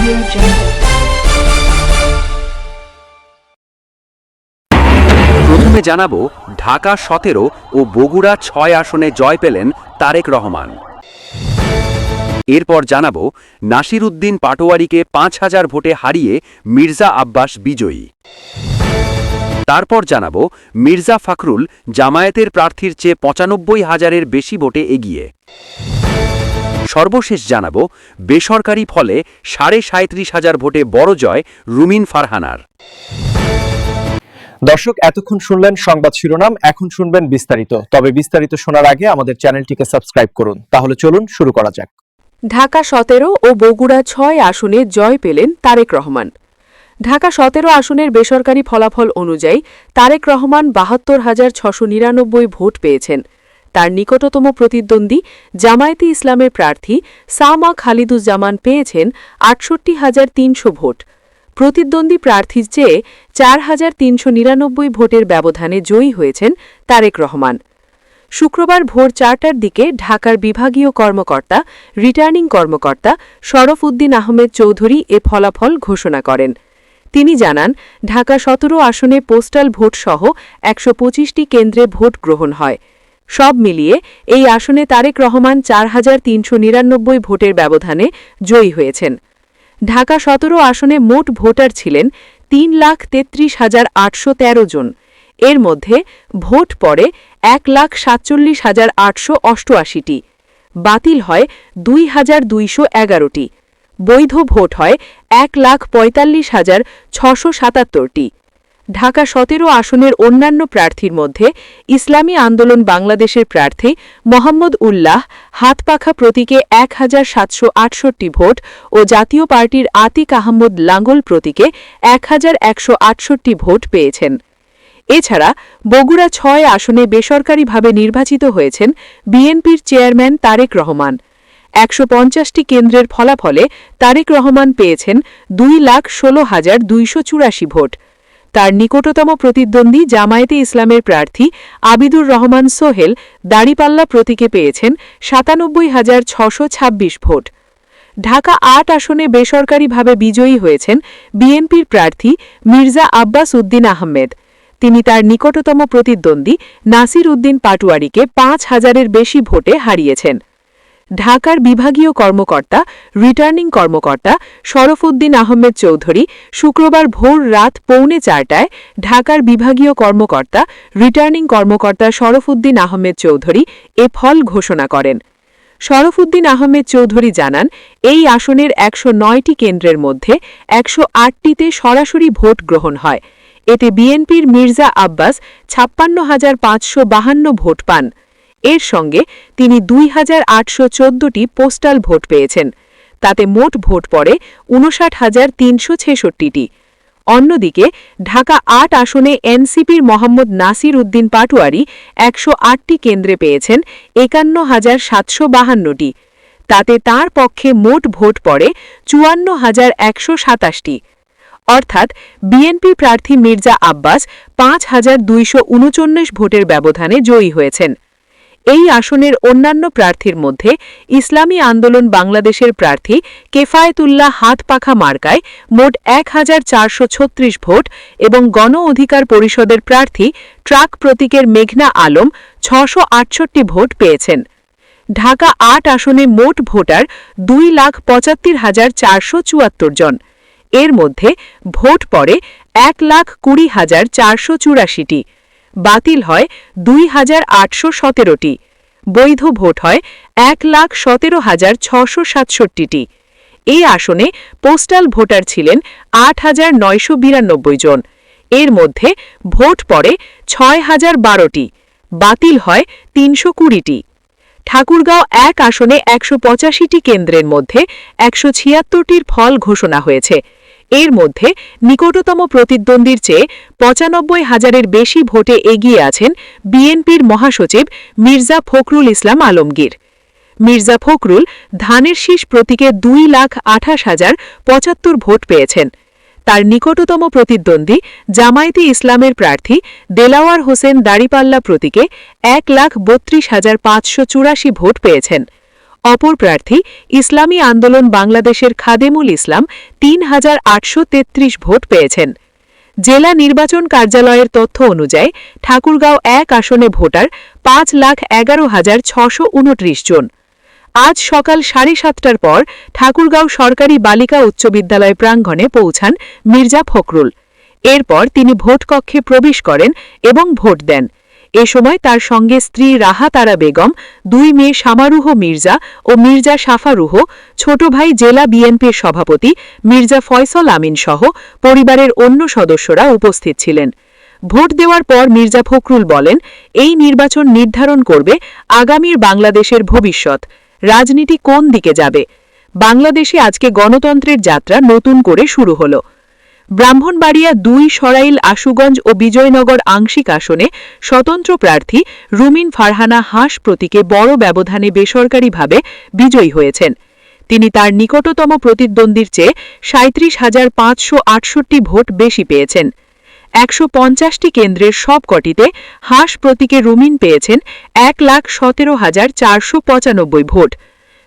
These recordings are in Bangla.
Audio Jungle. প্রথমে জানাবো ঢাকা 17 ও বগুড়া 6 আসনে জয় পেলেন তারেক রহমান। এরপর জানাবো নাসির উদ্দিন পাটোয়ারীকে 5000 ভোটে হারিয়ে মির্জা আব্বাস বিজয়ী। তারপর জানাবো মির্জা ফখরুল জামায়াতের প্রার্থীর চেয়ে 95,000-এর বেশি ভোটে এগিয়ে। সর্বশেষ জানাবো বেসরকারি ফলে 37,500 ভোটে বড় জয় রুমিন ফারহানার। দর্শক, এতক্ষণ শুনলেন সংবাদ শিরোনাম, এখন শুনবেন বিস্তারিত। তবে বিস্তারিত শোনার আগে আমাদের চ্যানেলটিকে সাবস্ক্রাইব করুন। তাহলে চলুন শুরু করা যাক। ঢাকা 17 ও বগুড়া 6 আসনে জয় পেলেন তারেক রহমান। ঢাকা 17 আসনের বেসরকারি ফলাফল অনুযায়ী তারেক রহমান 72,699 ভোট পেয়েছেন। তার নিকটতম প্রতিদ্বন্দ্বী জামায়াতে ইসলামের প্রার্থী সামা খালিদুজ্জামান পেয়েছেন 68,300 ভোট। প্রতিদ্বন্দ্বী প্রার্থীর চেয়ে 4,399 ভোটের ব্যবধানে জয়ী হয়েছেন তারেক রহমান। শুক্রবার ভোর 4টার দিকে ঢাকার বিভাগীয় কর্মকর্তা রিটার্নিং কর্মকর্তা শরফ উদ্দিন আহমেদ চৌধুরী এ ফলাফল ঘোষণা করেন। তিনি জানান, ঢাকা 17 আসনে পোস্টাল ভোটসহ 125টি কেন্দ্রে ভোট গ্রহণ হয়। সব মিলিয়ে এই আসনে তারেক রহমান 4,399 ভোটের ব্যবধানে জয়ী হয়েছেন। ঢাকা 17 আসনে মোট ভোটার ছিলেন 3,33,813 জন। এর মধ্যে ভোট পড়ে 1,47,888টি, বাতিল হয় 2,211টি, বৈধ ভোট হয় 1,45,677টি। ঢাকা 17 আসনের অন্যান্য প্রার্থীর মধ্যে ইসলামী আন্দোলন বাংলাদেশের প্রার্থী মোহাম্মদ উল্লাহ হাতপাখা প্রতীকে 1,768 ভোট ও জাতীয় পার্টির আতিক আহমদ লাঙ্গল প্রতীকে 1,168 ভোট পেয়েছেন। এছাড়া বগুড়া 6 আসনে বেসরকারিভাবে নির্বাচিত হয়েছেন বিএনপির চেয়ারম্যান তারেক রহমান। 150টি কেন্দ্রের ফলাফলে তারেক রহমান পেয়েছেন 2,16,284 ভোট। তার নিকটতম প্রতিদ্বন্দ্বী জামায়াতে ইসলামের প্রার্থী আবিদুর রহমান সোহেল দাড়িপাল্লা প্রতীকে পেয়েছেন 97,626 ভোট। ঢাকা 8 আসনে বেসরকারিভাবে বিজয়ী হয়েছেন বিএনপির প্রার্থী মির্জা আব্বাস উদ্দিন আহমেদ। তিনি তার নিকটতম প্রতিদ্বন্দ্বী নাসির উদ্দিন পাটোয়ারীকে 5,000-এর বেশি ভোটে হারিয়েছেন। ঢাকার বিভাগীয় কর্মকর্তা রিটার্নিং কর্মকর্তা শরফ উদ্দিন আহমেদ চৌধুরী শুক্রবার ভোর রাত 3:45টায় ঢাকার বিভাগীয় কর্মকর্তা রিটার্নিং কর্মকর্তা শরফ উদ্দিন আহমেদ চৌধুরী এ ফল ঘোষণা করেন। শরফ উদ্দিন আহমেদ চৌধুরী জানান, এই আসনের 109টি কেন্দ্রের মধ্যে 108টিতে সরাসরি ভোট গ্রহণ হয়। এতে বিএনপির মির্জা আব্বাস 56,552 ভোট পান। এর সঙ্গে তিনি 2,814টি পোস্টাল ভোট পেয়েছেন। তাতে মোট ভোট পড়ে 59,366টি। অন্যদিকে ঢাকা 8 আসনে এনসিপির মোহাম্মদ নাসির উদ্দিন পাটোয়ারী 108টি কেন্দ্রে পেয়েছেন 51,752টি। তাতে তার পক্ষে মোট ভোট পড়ে 54,127টি। অর্থাৎ বিএনপি প্রার্থী মির্জা আব্বাস 5,239 ভোটের ব্যবধানে জয়ী হয়েছেন। এই আসনের অন্যান্য প্রার্থীর মধ্যে ইসলামী আন্দোলন বাংলাদেশের প্রার্থী কেফায়েতুল্লাহ হাতপাখা মার্কায় মোট 1,436 ভোট এবং গণ অধিকার পরিষদের প্রার্থী ট্রাক প্রতীকের মেঘনা আলম 668 ভোট পেয়েছেন। ঢাকা 8 আসনে মোট ভোটার 2,75,474 জন। এর মধ্যে ভোট পড়ে 1,20,484টি, বাতিল হয় 2,817টি, বৈধ ভোট হয় 1,17,667টি। এই আসনে পোস্টাল ভোটার ছিলেন 8,992 জন। এর মধ্যে ভোট পড়ে 6,012টি, বাতিল হয় 320টি। ঠাকুরগাঁও 1 আসনে 185টি কেন্দ্রের মধ্যে 176টির ফল ঘোষণা হয়েছে। এর মধ্যে নিকটতম প্রতিদ্বন্দ্বীর চেয়ে 95,000-এর বেশি ভোটে এগিয়ে আছেন বিএনপির মহাসচিব মির্জা ফখরুল ইসলাম আলমগীর। মির্জা ফখরুল ধানের শীষ প্রতীকে 2,28,075 ভোট পেয়েছেন। তার নিকটতম প্রতিদ্বন্দ্বী জামায়াতে ইসলামের প্রার্থী দেলাওয়ার হোসেন দাড়িপাল্লা প্রতীকে 1,32,584 ভোট পেয়েছেন। অপর প্রার্থী ইসলামী আন্দোলন বাংলাদেশের খাদেমুল ইসলাম ৩,৮৩৩ ভোট পেয়েছেন। জেলা নির্বাচন কার্যালয়ের তথ্য অনুযায়ী ঠাকুরগাঁও ১ আসনে ভোটার ৫,১১,৬২৯ জন। আজ সকাল ৭:৩০টার পর ঠাকুরগাঁও সরকারি বালিকা উচ্চ বিদ্যালয় প্রাঙ্গণে পৌঁছান মির্জা ফখরুল। এরপর তিনি ভোটকক্ষে প্রবেশ করেন এবং ভোট দেন। এ সময় তার সঙ্গে স্ত্রী রাহা তারা বেগম, ২ মেয়ে শামারুহ মির্জা ও মির্জা সাফারুহ, ছোট ভাই জেলা বিএনপির সভাপতি মির্জা ফয়সল আমিন সহ পরিবারের অন্য সদস্যরা উপস্থিত ছিলেন। ভোট দেওয়ার পর মির্জা ফখরুল বলেন, এই নির্বাচন নির্ধারণ করবে আগামীর বাংলাদেশের ভবিষ্যৎ, রাজনীতি কোন দিকে যাবে। বাংলাদেশে আজকে গণতন্ত্রের যাত্রা নতুন করে শুরু হলো। ব্রাহ্মণবাড়িয়া ২, সরাইল, আশুগঞ্জ ও বিজয়নগর আংশিক আসনে স্বতন্ত্র প্রার্থী রুমিন ফারহানা হাঁস প্রতীকে বড় ব্যবধানে বেসরকারিভাবে বিজয়ী হয়েছেন। তিনি তার নিকটতম প্রতিদ্বন্দ্বীর চেয়ে ৩৭,৫৬৮ ভোট বেশি পেয়েছেন। ১৫০টি কেন্দ্রের সবকটিতে হাঁস প্রতীকে রুমিন পেয়েছেন ১,১৭,৪৯৫ ভোট।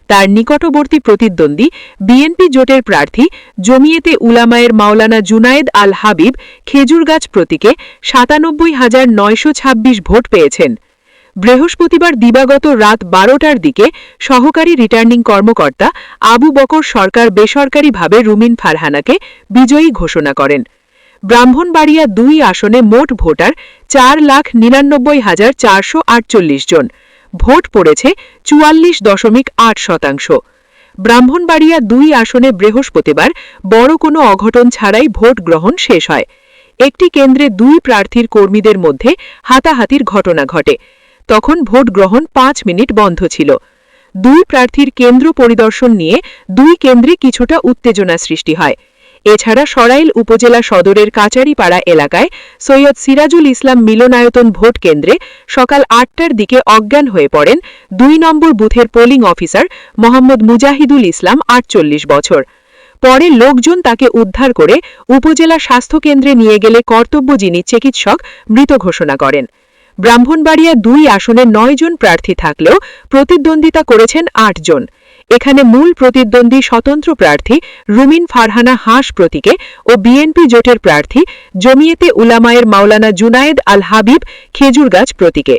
তার নিকটবর্তী প্রতিদ্বন্দ্বী বিএনপি জোটের প্রার্থী জমিয়েতে উলামায়ের মাওলানা জুনায়েদ আল হাবিব খেজুরগাছ প্রতীকে ৯৭,৯২৬ ভোট পেয়েছেন। বৃহস্পতিবার দিবাগত রাত ১২টার দিকে সহকারী রিটার্নিং কর্মকর্তা আবু বকর সরকার বেসরকারিভাবে রুমিন ফারহানাকে বিজয়ী ঘোষণা করেন। ব্রাহ্মণবাড়িয়া ২ আসনে মোট ভোটার ৪,৯৯,৪৪৮ জন। ভোট পড়েছে ৪৪.৮%। ব্রাহ্মণবাড়িয়া ২ আসনে বৃহস্পতিবার বড় কোনো অঘটন ছাড়াই ভোট গ্রহণ শেষ হয়। একটি কেন্দ্রে ২ প্রার্থীর কর্মীদের মধ্যে হাতাহাতির ঘটনা ঘটে। তখন ভোট গ্রহণ ৫ মিনিট বন্ধ ছিল। ২ প্রার্থীর কেন্দ্র পরিদর্শন নিয়ে ২ কেন্দ্রে কিছুটা উত্তেজনা সৃষ্টি হয়। এছাড়া সরাইল উপজেলা সদরের কাচারিপাড়া এলাকায় সৈয়দ সিরাজুল ইসলাম মিলনায়তন ভোট কেন্দ্রে সকাল ৮টার দিকে অজ্ঞান হয়ে পড়েন ২ নম্বর বুথের পোলিং অফিসার মোহাম্মদ মুজাহিদুল ইসলাম, ৪৮ বছর। পরে লোকজন তাকে উদ্ধার করে উপজেলা স্বাস্থ্যকেন্দ্রে নিয়ে গেলে কর্তব্যজীবী চিকিৎসক মৃত ঘোষণা করেন। ব্রাহ্মণবাড়িয়া ২ আসনে ৯ জন প্রার্থী থাকলেও প্রতিদ্বন্দ্বিতা করেছেন ৮ জন। এখানে মূল প্রতিদ্বন্দ্বী স্বতন্ত্র প্রার্থী রুমিন ফারহানা হাঁস প্রতীকে ও বিএনপি জোটের প্রার্থী জমিয়েতে উলামায়ের মাওলানা জুনায়েদ আল হাবিব খেজুরগাছ প্রতীকে।